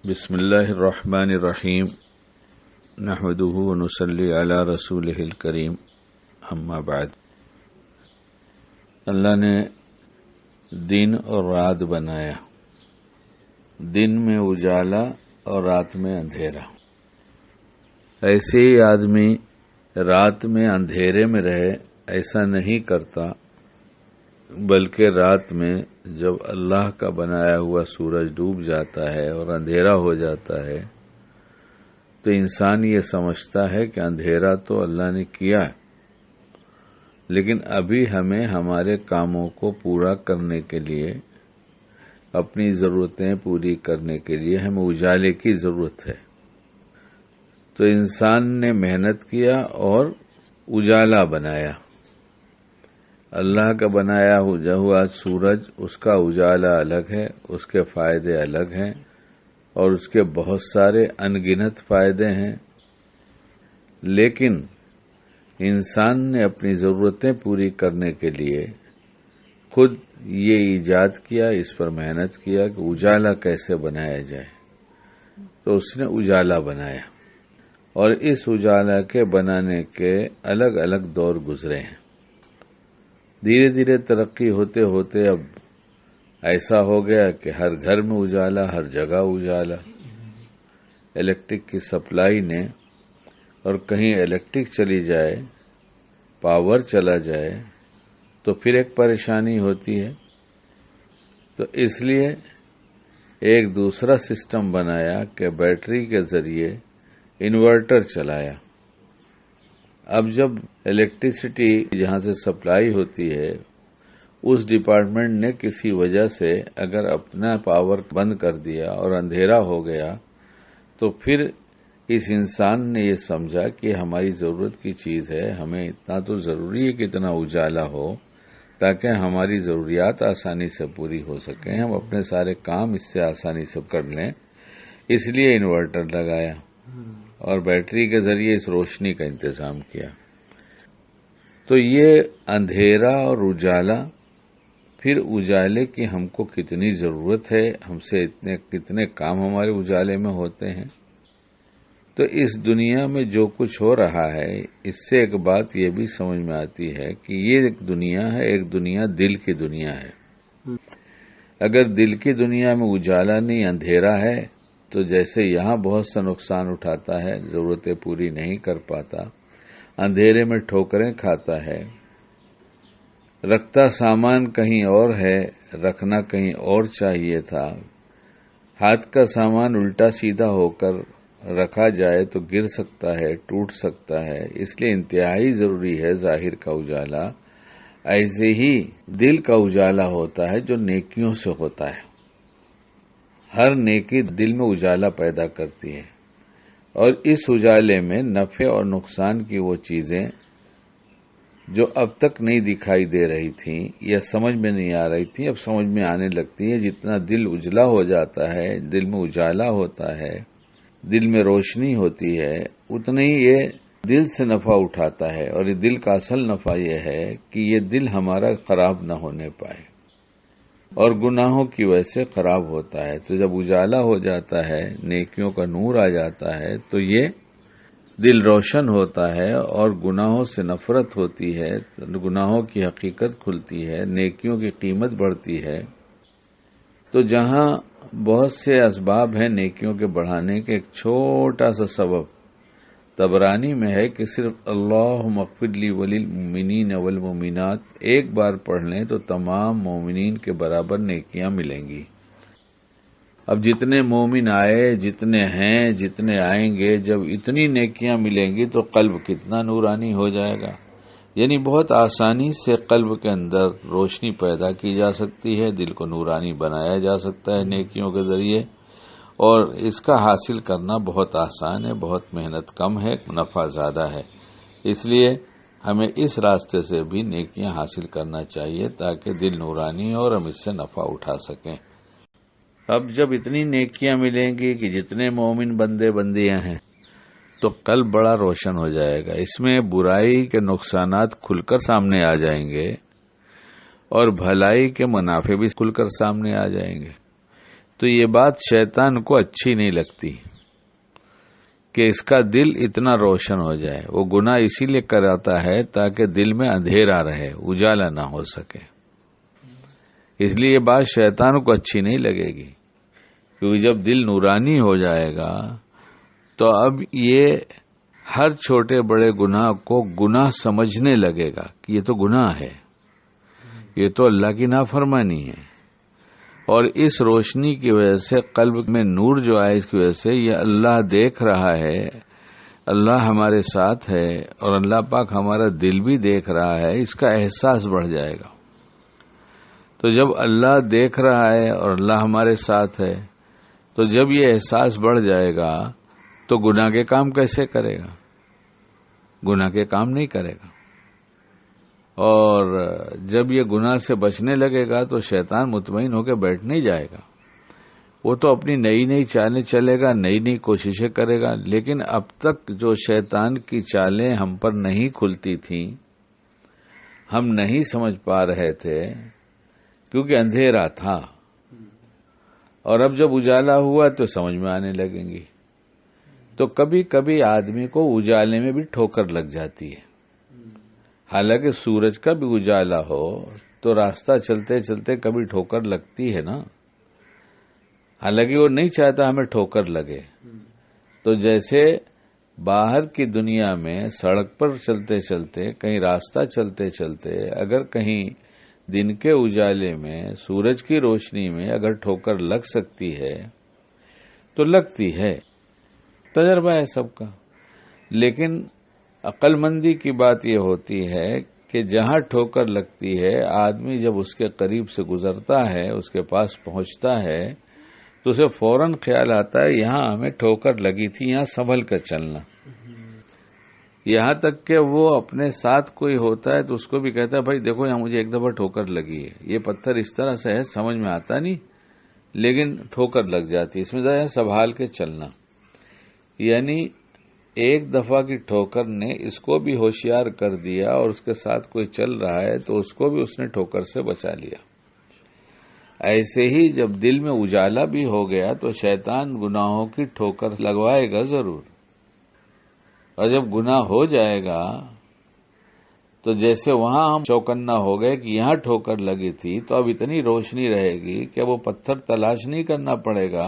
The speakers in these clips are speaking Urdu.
بسم اللہ الرحمن الرحیم نحمدہ ونصلی علی رسولہ الکریم اما بعد۔ اللہ نے دن اور رات بنایا، دن میں اجالا اور رات میں اندھیرا۔ ایسے ہی آدمی رات میں اندھیرے میں رہے ایسا نہیں کرتا، بلکہ رات میں جب اللہ کا بنایا ہوا سورج ڈوب جاتا ہے اور اندھیرا ہو جاتا ہے تو انسان یہ سمجھتا ہے کہ اندھیرا تو اللہ نے کیا، لیکن ابھی ہمیں ہمارے کاموں کو پورا کرنے کے لیے، اپنی ضرورتیں پوری کرنے کے لیے ہمیں اجالے کی ضرورت ہے۔ تو انسان نے محنت کیا اور اجالا بنایا۔ اللہ کا بنایا ہوا سورج، اس کا اجالا الگ ہے، اس کے فائدے الگ ہیں اور اس کے بہت سارے ان گنت فائدے ہیں، لیکن انسان نے اپنی ضرورتیں پوری کرنے کے لیے خود یہ ایجاد کیا، اس پر محنت کیا کہ اجالا کیسے بنایا جائے، تو اس نے اجالا بنایا اور اس اجالا کے بنانے کے الگ الگ دور گزرے ہیں۔ دھیرے دھیرے ترقی ہوتے ہوتے اب ایسا ہو گیا کہ ہر گھر میں اجالا، ہر جگہ اجالا۔ الیکٹرک کی سپلائی نے، اور کہیں الیکٹرک چلی جائے، پاور چلا جائے تو پھر ایک پریشانی ہوتی ہے، تو اس لیے ایک دوسرا سسٹم بنایا کہ بیٹری کے ذریعے انورٹر چلایا۔ اب جب الیکٹریسٹی جہاں سے سپلائی ہوتی ہے، اس ڈپارٹمنٹ نے کسی وجہ سے اگر اپنا پاور بند کر دیا اور اندھیرا ہو گیا تو پھر اس انسان نے یہ سمجھا کہ ہماری ضرورت کی چیز ہے، ہمیں اتنا تو ضروری ہے کہ اتنا اجالا ہو تاکہ ہماری ضروریات آسانی سے پوری ہو سکیں، ہم اپنے سارے کام اس سے آسانی سے کر لیں، اس لیے انورٹر لگایا اور بیٹری کے ذریعے اس روشنی کا انتظام کیا۔ تو یہ اندھیرا اور اجالا، پھر اجالے کی ہم کو کتنی ضرورت ہے، ہم سے کتنے کام ہمارے اجالے میں ہوتے ہیں۔ تو اس دنیا میں جو کچھ ہو رہا ہے، اس سے ایک بات یہ بھی سمجھ میں آتی ہے کہ یہ ایک دنیا ہے، ایک دنیا دل کی دنیا ہے۔ اگر دل کی دنیا میں اجالا نہیں، اندھیرا ہے، تو جیسے یہاں بہت سا نقصان اٹھاتا ہے، ضرورتیں پوری نہیں کر پاتا، اندھیرے میں ٹھوکریں کھاتا ہے، رکھتا سامان کہیں اور ہے، رکھنا کہیں اور چاہیے تھا، ہاتھ کا سامان الٹا سیدھا ہو کر رکھا جائے تو گر سکتا ہے، ٹوٹ سکتا ہے، اس لیے انتہائی ضروری ہے ظاہر کا اجالا۔ ایسے ہی دل کا اجالا ہوتا ہے جو نیکیوں سے ہوتا ہے۔ ہر نیکی دل میں اجالا پیدا کرتی ہے، اور اس اجالے میں نفع اور نقصان کی وہ چیزیں جو اب تک نہیں دکھائی دے رہی تھیں یا سمجھ میں نہیں آ رہی تھیں، اب سمجھ میں آنے لگتی ہے۔ جتنا دل اجلا ہو جاتا ہے، دل میں اجالا ہوتا ہے، دل میں روشنی ہوتی ہے، اتنا ہی یہ دل سے نفع اٹھاتا ہے، اور یہ دل کا اصل نفع یہ ہے کہ یہ دل ہمارا خراب نہ ہونے پائے، اور گناہوں کی وجہ سے خراب ہوتا ہے۔ تو جب اجالا ہو جاتا ہے، نیکیوں کا نور آ جاتا ہے، تو یہ دل روشن ہوتا ہے اور گناہوں سے نفرت ہوتی ہے، گناہوں کی حقیقت کھلتی ہے، نیکیوں کی قیمت بڑھتی ہے۔ تو جہاں بہت سے اسباب ہیں نیکیوں کے بڑھانے کے، ایک چھوٹا سا سبب طبرانی میں ہے کہ صرف اللہم اغفر لی وللمؤمنین والمؤمنات ایک بار پڑھ لیں تو تمام مومنین کے برابر نیکیاں ملیں گی۔ اب جتنے مومن آئے، جتنے ہیں، جتنے آئیں گے، جب اتنی نیکیاں ملیں گی تو قلب کتنا نورانی ہو جائے گا۔ یعنی بہت آسانی سے قلب کے اندر روشنی پیدا کی جا سکتی ہے، دل کو نورانی بنایا جا سکتا ہے نیکیوں کے ذریعے، اور اس کا حاصل کرنا بہت آسان ہے، بہت محنت کم ہے، نفع زیادہ ہے۔ اس لیے ہمیں اس راستے سے بھی نیکیاں حاصل کرنا چاہیے تاکہ دل نورانی ہو اور ہم اس سے نفع اٹھا سکیں۔ اب جب اتنی نیکیاں ملیں گی کہ جتنے مومن بندے بندیاں ہیں تو قلب بڑا روشن ہو جائے گا، اس میں برائی کے نقصانات کھل کر سامنے آ جائیں گے اور بھلائی کے منافع بھی کھل کر سامنے آ جائیں گے۔ تو یہ بات شیطان کو اچھی نہیں لگتی کہ اس کا دل اتنا روشن ہو جائے. وہ گناہ اسی لیے کراتا ہے تاکہ دل میں اندھیرا رہے، اجالا نہ ہو سکے. اس لیے یہ بات شیطان کو اچھی نہیں لگے گی، کیونکہ جب دل نورانی ہو جائے گا تو اب یہ ہر چھوٹے بڑے گناہ کو گناہ سمجھنے لگے گا کہ یہ تو گناہ ہے، یہ تو اللہ کی نافرمانی ہے. اور اس روشنی کی وجہ سے قلب میں نور جو آئے، اس کی وجہ سے یہ اللہ دیکھ رہا ہے، اللہ ہمارے ساتھ ہے، اور اللہ پاک ہمارا دل بھی دیکھ رہا ہے، اس کا احساس بڑھ جائے گا. تو جب اللہ دیکھ رہا ہے اور اللہ ہمارے ساتھ ہے، تو جب یہ احساس بڑھ جائے گا تو گناہ کے کام کیسے کرے گا؟ گناہ کے کام نہیں کرے گا. اور جب یہ گناہ سے بچنے لگے گا تو شیطان مطمئن ہو کے بیٹھ نہیں جائے گا. وہ تو اپنی نئی نئی چالیں چلے گا، نئی نئی کوششیں کرے گا. لیکن اب تک جو شیطان کی چالیں ہم پر نہیں کھلتی تھیں، ہم نہیں سمجھ پا رہے تھے کیونکہ اندھیرا تھا، اور اب جب اجالا ہوا تو سمجھ میں آنے لگیں گی. تو کبھی کبھی آدمی کو اجالے میں بھی ٹھوکر لگ جاتی ہے. حالانکہ سورج کا بھی اجالا ہو تو راستہ چلتے چلتے کبھی ٹھوکر لگتی ہے نا. حالانکہ وہ نہیں چاہتا ہمیں ٹھوکر لگے. تو جیسے باہر کی دنیا میں سڑک پر چلتے چلتے، کہیں راستہ چلتے چلتے، اگر کہیں دن کے اجالے میں سورج کی روشنی میں اگر ٹھوکر لگ سکتی ہے تو لگتی ہے، تجربہ ہے سب کا. لیکن عقل مندی کی بات یہ ہوتی ہے کہ جہاں ٹھوکر لگتی ہے، آدمی جب اس کے قریب سے گزرتا ہے، اس کے پاس پہنچتا ہے، تو اسے فوراً خیال آتا ہے یہاں ہمیں ٹھوکر لگی تھی، یہاں سنبھل کر چلنا. یہاں تک کہ وہ اپنے ساتھ کوئی ہوتا ہے تو اس کو بھی کہتا ہے بھائی دیکھو یہاں مجھے ایک دفعہ ٹھوکر لگی ہے، یہ پتھر اس طرح سے ہے سمجھ میں آتا نہیں لیکن ٹھوکر لگ جاتی ہے، اس میں ذرا سنبھال کے چلنا. یعنی ایک دفعہ کی ٹھوکر نے اس کو بھی ہوشیار کر دیا، اور اس کے ساتھ کوئی چل رہا ہے تو اس کو بھی اس نے ٹھوکر سے بچا لیا. ایسے ہی جب دل میں اجالا بھی ہو گیا تو شیطان گناہوں کی ٹھوکر لگوائے گا ضرور. اور جب گناہ ہو جائے گا تو جیسے وہاں ہم چوکنا ہو گئے کہ یہاں ٹھوکر لگی تھی، تو اب اتنی روشنی رہے گی کہ وہ پتھر تلاش نہیں کرنا پڑے گا،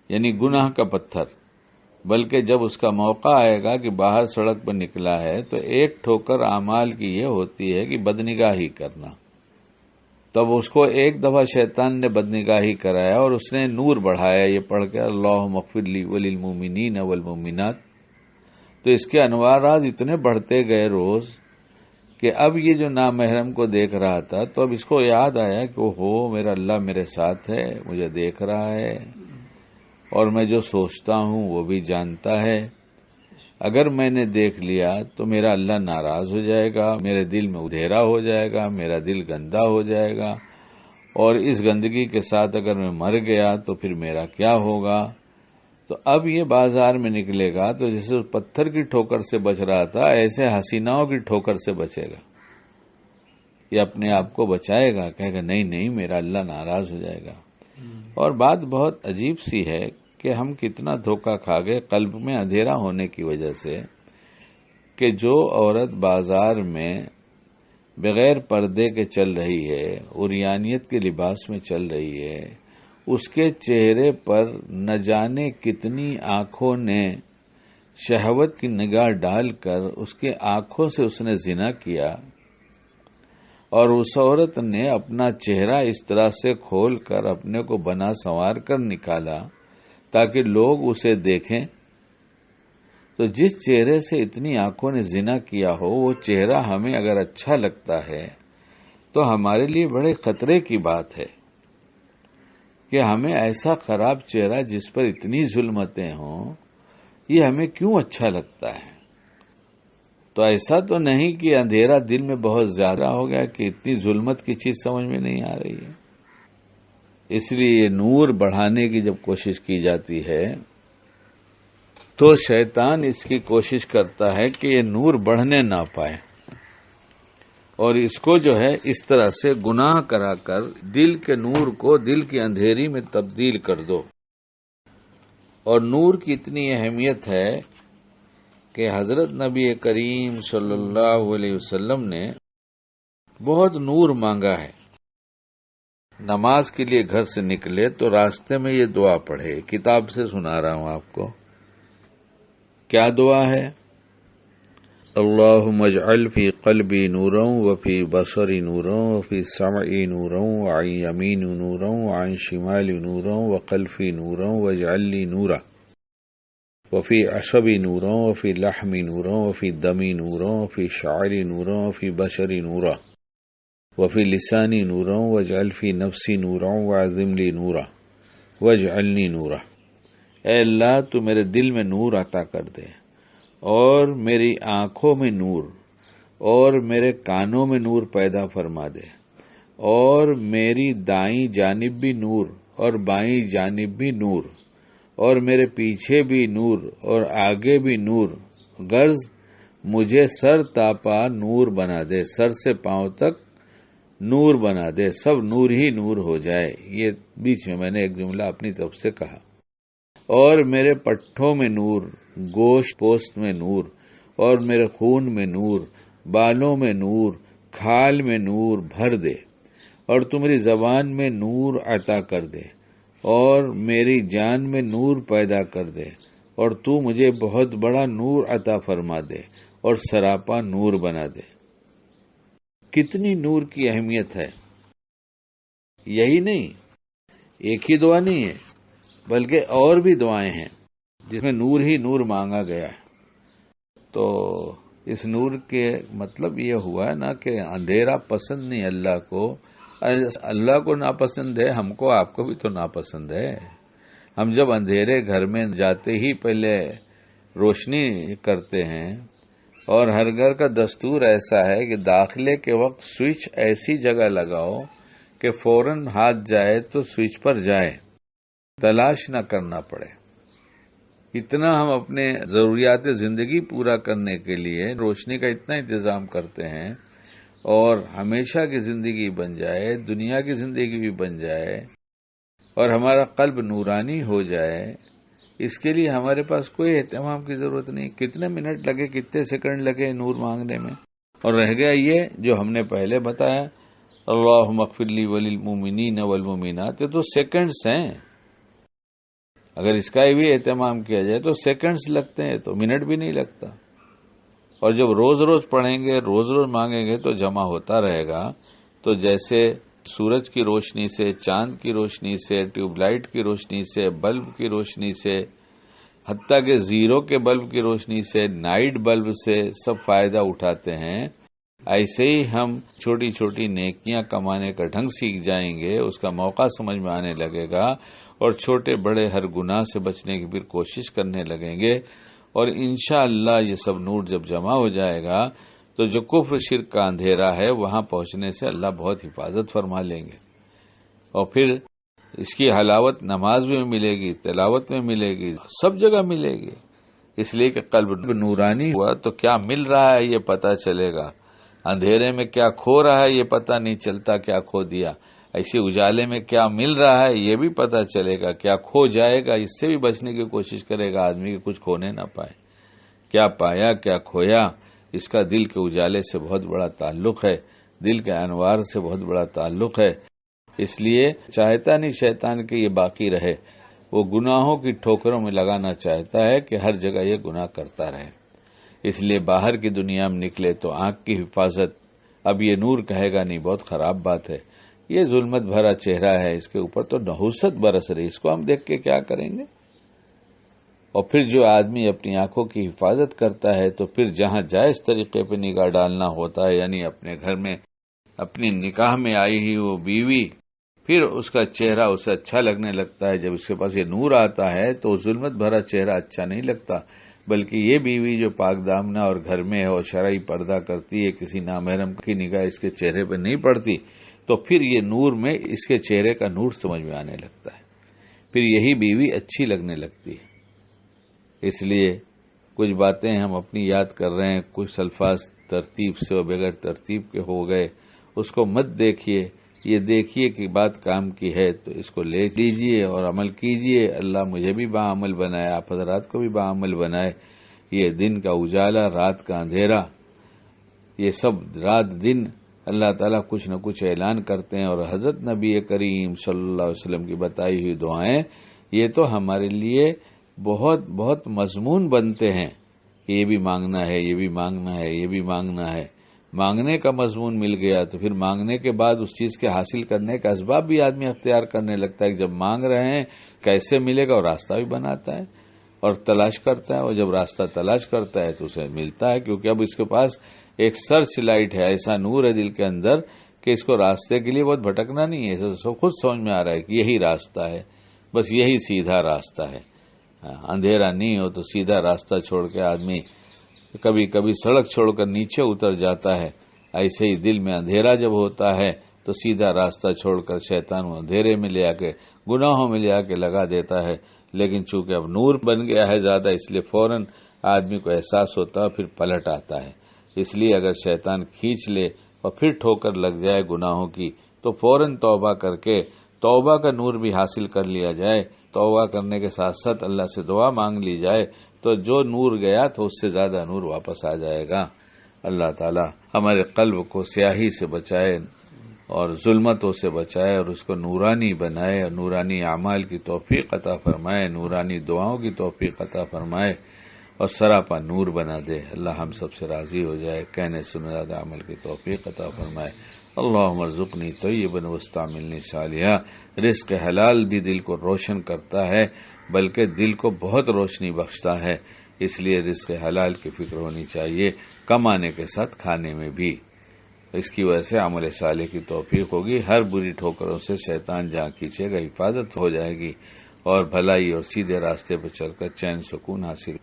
یعنی گناہ کا پتھر. بلکہ جب اس کا موقع آئے گا کہ باہر سڑک پر نکلا ہے تو ایک ٹھوکر اعمال کی یہ ہوتی ہے کہ بدنگاہی کرنا. تب اس کو ایک دفعہ شیطان نے بدنگاہی کرایا اور اس نے نور بڑھایا، یہ پڑھ کے اللہم اغفر لی وللمؤمنین والمؤمنات. تو اس کے انوارات اتنے بڑھتے گئے روز کہ اب یہ جو نامحرم کو دیکھ رہا تھا تو اب اس کو یاد آیا کہ ہو میرا اللہ میرے ساتھ ہے، مجھے دیکھ رہا ہے، اور میں جو سوچتا ہوں وہ بھی جانتا ہے. اگر میں نے دیکھ لیا تو میرا اللہ ناراض ہو جائے گا، میرے دل میں اندھیرا ہو جائے گا، میرا دل گندا ہو جائے گا، اور اس گندگی کے ساتھ اگر میں مر گیا تو پھر میرا کیا ہوگا. تو اب یہ بازار میں نکلے گا تو جیسے پتھر کی ٹھوکر سے بچ رہا تھا، ایسے حسیناؤں کی ٹھوکر سے بچے گا. یہ اپنے آپ کو بچائے گا، کہے گا نہیں نہیں میرا اللہ ناراض ہو جائے گا. اور بات بہت عجیب سی ہے کہ ہم کتنا دھوکہ کھا گئے قلب میں اندھیرا ہونے کی وجہ سے، کہ جو عورت بازار میں بغیر پردے کے چل رہی ہے، عریانیت کے لباس میں چل رہی ہے، اس کے چہرے پر نہ جانے کتنی آنکھوں نے شہوت کی نگاہ ڈال کر اس کے آنکھوں سے اس نے زنا کیا، اور اس عورت نے اپنا چہرہ اس طرح سے کھول کر اپنے کو بنا سنوار کر نکالا تاکہ لوگ اسے دیکھیں. تو جس چہرے سے اتنی آنکھوں نے زنا کیا ہو، وہ چہرہ ہمیں اگر اچھا لگتا ہے تو ہمارے لیے بڑے خطرے کی بات ہے کہ ہمیں ایسا خراب چہرہ جس پر اتنی ظلمتیں ہوں، یہ ہمیں کیوں اچھا لگتا ہے. تو ایسا تو نہیں کہ اندھیرا دل میں بہت زیادہ ہو گیا کہ اتنی ظلمت کی چیز سمجھ میں نہیں آ رہی ہے. اس لیے یہ نور بڑھانے کی جب کوشش کی جاتی ہے تو شیطان اس کی کوشش کرتا ہے کہ یہ نور بڑھنے نہ پائے، اور اس کو جو ہے اس طرح سے گناہ کرا کر دل کے نور کو دل کی اندھیری میں تبدیل کر دو۔ اور نور کی اتنی اہمیت ہے کہ حضرت نبی کریم صلی اللہ علیہ وسلم نے بہت نور مانگا ہے۔ نماز کے لیے گھر سے نکلے تو راستے میں یہ دعا پڑھے، کتاب سے سنا رہا ہوں آپ کو۔ کیا دعا ہے؟ اللہم اجعل فی قلبی نورا وفی بصری نورا وفی سمعی نورا وعن یمین نورا وعن شمال نورا وقلفی نورا واجعل لی نورا وفی عصبی نورا وفی لحمی نورا وفی دمی نورا وفی شعری نورا وفی بشری نورا وفی لسانی نورا واجعل فی نفسی نورا وعظم لی نورا واجعلنی نورا۔ اے اللہ تو میرے دل میں نور عطا کر دے، اور میری آنکھوں میں نور، اور میرے کانوں میں نور پیدا فرما دے، اور میری دائیں جانب بھی نور اور بائیں جانب بھی نور، اور میرے پیچھے بھی نور اور آگے بھی نور، غرض مجھے سر تا پا نور بنا دے، سر سے پاؤں تک نور بنا دے، سب نور ہی نور ہو جائے۔ یہ بیچ میں نے ایک جملہ اپنی طرف سے کہا۔ اور میرے پٹھوں میں نور، گوشت پوست میں نور، اور میرے خون میں نور، بالوں میں نور، کھال میں نور بھر دے، اور تو میری زبان میں نور عطا کر دے، اور میری جان میں نور پیدا کر دے، اور تو مجھے بہت بڑا نور عطا فرما دے اور سراپا نور بنا دے۔ کتنی نور کی اہمیت ہے! یہی نہیں، ایک ہی دعا نہیں ہے بلکہ اور بھی دعائیں ہیں جس میں نور ہی نور مانگا گیا ہے۔ تو اس نور کے مطلب یہ ہوا ہے نا کہ اندھیرا پسند نہیں اللہ کو، اللہ کو ناپسند ہے، ہم کو آپ کو بھی تو ناپسند ہے۔ ہم جب اندھیرے گھر میں جاتے ہی پہلے روشنی کرتے ہیں، اور ہر گھر کا دستور ایسا ہے کہ داخلے کے وقت سوئچ ایسی جگہ لگاؤ کہ فوراً ہاتھ جائے تو سوئچ پر جائے، تلاش نہ کرنا پڑے۔ اتنا ہم اپنے ضروریات زندگی پورا کرنے کے لیے روشنی کا اتنا انتظام کرتے ہیں، اور ہمیشہ کی زندگی بن جائے، دنیا کی زندگی بھی بن جائے، اور ہمارا قلب نورانی ہو جائے، اس کے لیے ہمارے پاس کوئی اہتمام کی ضرورت نہیں۔ کتنے منٹ لگے، کتنے سیکنڈ لگے نور مانگنے میں، اور رہ گیا یہ جو ہم نے پہلے بتایا، اللہم اغفر لی وللمؤمنین والمؤمنات، یہ تو سیکنڈز ہیں۔ اگر اس کا بھی اہتمام کیا جائے تو سیکنڈز لگتے ہیں، تو منٹ بھی نہیں لگتا۔ اور جب روز روز پڑھیں گے، روز روز مانگیں گے تو جمع ہوتا رہے گا۔ تو جیسے سورج کی روشنی سے، چاند کی روشنی سے، ٹیوب لائٹ کی روشنی سے، بلب کی روشنی سے، حتیٰ کہ زیرو کے بلب کی روشنی سے، نائٹ بلب سے سب فائدہ اٹھاتے ہیں، ایسے ہی ہم چھوٹی چھوٹی نیکیاں کمانے کا ڈھنگ سیکھ جائیں گے، اس کا موقع سمجھ میں آنے لگے گا، اور چھوٹے بڑے ہر گناہ سے بچنے کی پھر کوشش کرنے لگیں گے، اور انشاءاللہ یہ سب نور جب جمع ہو جائے گا تو جو کفر شرک کا اندھیرا ہے وہاں پہنچنے سے اللہ بہت حفاظت فرما لیں گے، اور پھر اس کی حلاوت نماز میں ملے گی، تلاوت میں ملے گی، سب جگہ ملے گی۔ اس لیے کہ قلب نورانی ہوا تو کیا مل رہا ہے یہ پتہ چلے گا، اندھیرے میں کیا کھو رہا ہے یہ پتہ نہیں چلتا، کیا کھو دیا۔ ایسے اجالے میں کیا مل رہا ہے یہ بھی پتہ چلے گا، کیا کھو جائے گا اس سے بھی بچنے کی کوشش کرے گا آدمی کہ کچھ کھونے نہ پائے۔ کیا پایا کیا کھویا، اس کا دل کے اجالے سے بہت بڑا تعلق ہے، دل کے انوار سے بہت بڑا تعلق ہے۔ اس لیے چاہتا نہیں شیطان کہ یہ باقی رہے، وہ گناہوں کی ٹھوکروں میں لگانا چاہتا ہے کہ ہر جگہ یہ گناہ کرتا رہے۔ اس لیے باہر کی دنیا میں نکلے تو آنکھ کی حفاظت، اب یہ نور کہے گا نہیں، بہت خراب بات ہے، یہ ظلمت بھرا چہرہ ہے، اس کے اوپر تو نحوست برس رہی، اس کو ہم دیکھ کے کیا کریں گے؟ اور پھر جو آدمی اپنی آنکھوں کی حفاظت کرتا ہے تو پھر جہاں جائز طریقے پہ نگاہ ڈالنا ہوتا ہے، یعنی اپنے گھر میں اپنی نکاح میں آئی ہی وہ بیوی، پھر اس کا چہرہ اسے اچھا لگنے لگتا ہے۔ جب اس کے پاس یہ نور آتا ہے تو ظلمت بھرا چہرہ اچھا نہیں لگتا، بلکہ یہ بیوی جو پاک دامنہ اور گھر میں ہے اور شرعی پردہ کرتی ہے، کسی نامحرم کی نگاہ اس کے چہرے پہ نہیں پڑتی، تو پھر یہ نور میں اس کے چہرے کا نور سمجھ میں آنے لگتا ہے، پھر یہی بیوی اچھی لگنے لگتی ہے۔ اس لیے کچھ باتیں ہم اپنی یاد کر رہے ہیں، کچھ الفاظ ترتیب سے اور بغیر ترتیب کے ہو گئے، اس کو مت دیکھیے، یہ دیکھیے کہ بات کام کی ہے تو اس کو لے لیجئے اور عمل کیجئے۔ اللہ مجھے بھی باعمل بنائے، آپ حضرات کو بھی باعمل بنائے۔ یہ دن کا اجالا، رات کا اندھیرا، یہ سب رات دن اللہ تعالیٰ کچھ نہ کچھ اعلان کرتے ہیں، اور حضرت نبی کریم صلی اللہ علیہ وسلم کی بتائی ہوئی دعائیں یہ تو ہمارے لیے بہت بہت مضمون بنتے ہیں کہ یہ بھی مانگنا ہے، یہ بھی مانگنا ہے، یہ بھی مانگنا ہے۔ مانگنے کا مضمون مل گیا تو پھر مانگنے کے بعد اس چیز کے حاصل کرنے کا اسباب بھی آدمی اختیار کرنے لگتا ہے کہ جب مانگ رہے ہیں کیسے ملے گا، اور راستہ بھی بناتا ہے اور تلاش کرتا ہے، اور جب راستہ تلاش کرتا ہے تو اسے ملتا ہے، کیونکہ اب اس کے پاس ایک سرچ لائٹ ہے، ایسا نور ہے دل کے اندر کہ اس کو راستے کے لیے بہت بھٹکنا نہیں ہے، خود سمجھ میں آ رہا ہے کہ یہی راستہ ہے، بس یہی سیدھا راستہ ہے۔ اندھیرا نہیں ہو تو سیدھا راستہ چھوڑ کے آدمی کبھی کبھی سڑک چھوڑ کر نیچے اتر جاتا ہے، ایسے ہی دل میں اندھیرا جب ہوتا ہے تو سیدھا راستہ چھوڑ کر شیطان اندھیرے میں لے آ کے گناہوں میں لے آ کے لگا دیتا ہے۔ لیکن چونکہ اب نور بن گیا ہے زیادہ، اس لیے فوراً آدمی کو احساس ہوتا ہے، پھر پلٹ آتا ہے۔ اس لیے اگر شیطان کھینچ لے اور پھر ٹھوکر لگ جائے گناہوں کی تو فوراً توبہ کر کے توبہ کا نور بھی حاصل کر لیا جائے، توبہ کرنے کے ساتھ ساتھ اللہ سے دعا مانگ لی جائے تو جو نور گیا تو اس سے زیادہ نور واپس آ جائے گا۔ اللہ تعالی ہمارے قلب کو سیاہی سے بچائے اور ظلمتوں سے بچائے اور اس کو نورانی بنائے، اور نورانی اعمال کی توفیق عطا فرمائے، نورانی دعاؤں کی توفیق عطا فرمائے اور سراپا نور بنا دے۔ اللہ ہم سب سے راضی ہو جائے، کہنے سننے زیادہ عمل کی توفیق عطا فرمائے۔ اللہم ارزقنی طیبا واستعملنی صالحا۔ رزق حلال بھی دل کو روشن کرتا ہے، بلکہ دل کو بہت روشنی بخشتا ہے، اس لیے رزق حلال کی فکر ہونی چاہیے، کمانے کے ساتھ کھانے میں بھی۔ اس کی وجہ سے عمل صالح کی توفیق ہوگی، ہر بری ٹھوکروں سے شیطان جہاں کھینچے گا حفاظت ہو جائے گی، اور بھلائی اور سیدھے راستے پر چل کر چین سکون حاصل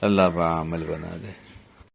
اللہ با عمل بنا دے۔